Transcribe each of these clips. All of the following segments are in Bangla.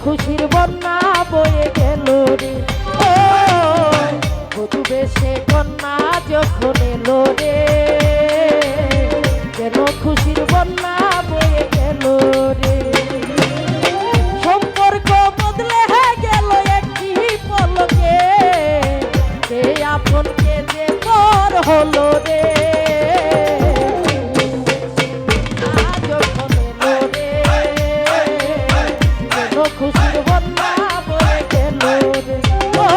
খুশির বন্যা বয়ে গেল রে। ও বধূ বেশে কন্যা যখন এলো রে, যেন খুশির বন্যা বয়ে গেল রে। সম্পর্ক বদলে গেল একটি পলকে, কে আপন কে যে পর হলো রে। খুশির বন্যা বয়ে গেল রে। ও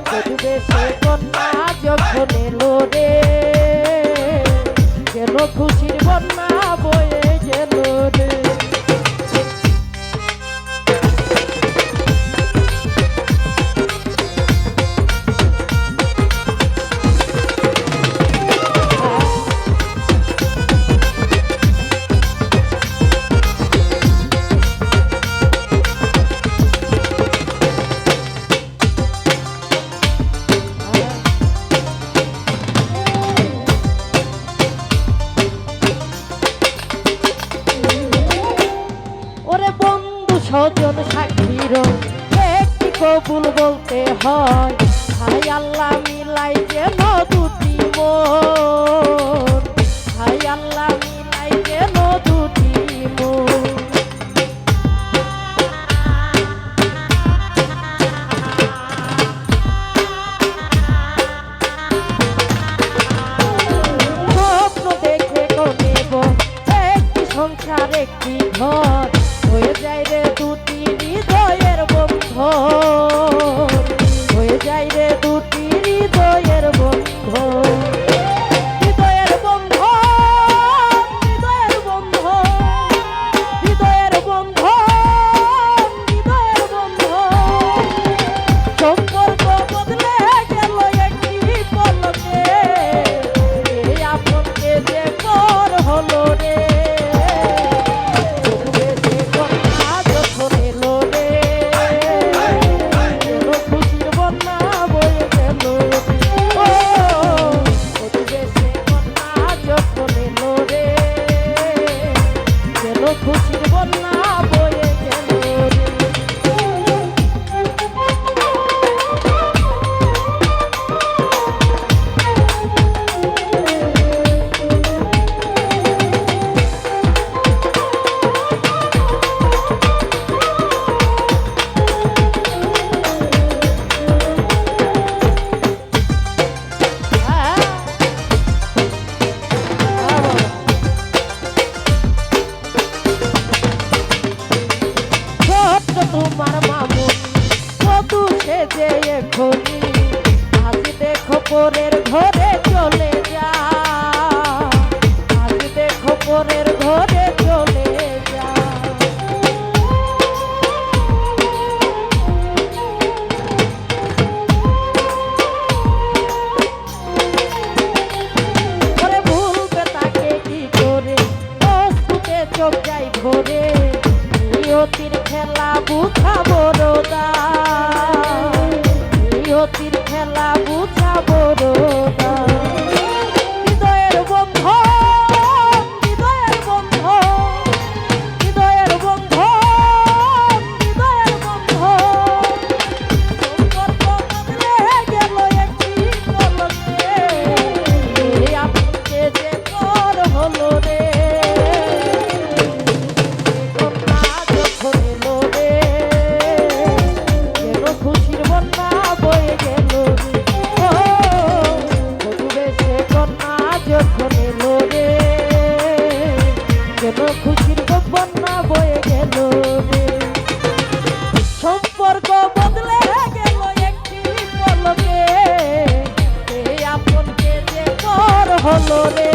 বধূ বেশে কন্যা যখন এলো রে, যেন খুশির বন্যা বয়ে গেল রে। স্বজন সাক্ষীর একটি কবুল বলতে হয়, হাই আল্লাহ মিলাই যেন দুটি মন, হাই আল্লাহ মিলাই যেন দুটি মন। স্বপ্ন দেখে নেব একটি সংসার একটি ঘর, হয়ে যায় রে দুটি হৃদয়ের বন্ধন, হয়ে যায় রে দুটি হৃদয়ের বন্ধন। হৃদয়ের বন্ধন, হৃদয়ের বন্ধন, হৃদয়ের বন্ধন, হৃদয়ের বন্ধন। সম্পর্ক বদলে গেল একটি পলকে, এই আপনকে যে পর হলো রে। খুশির বন্যা বয়ে গেল রে। তোমার মামুন বধূ সেজে এখনি, আজ দেখো পরের ঘরে চলে যা, আজ দেখো পরের ঘরে চলে যা। ওরে ভুলবে তাকে কি করে, অস্তুতে চোখ যাই ভরে, নিয়তির খেলা বুঝাবো রোদা, নিয়তির খেলা বুঝাবো রোদা। হৃদয়ের বন্ধন, হৃদয়ের বন্ধন, হৃদয়ের বন্ধন, হৃদয়ের বন্ধন। সম্পর্ক বদলে গেল একটি পলকে, আপনকে যে পর হলো রে। খুশির বন্যা বয়ে গেল রে। ও বধূ বেশে কন্যা যখন এলো রে, যেন খুশির বন্যা বয়ে গেল রে। সম্পর্ক বদলে গেল একটি পলকে, এই আপনকে যে পর হলো রে।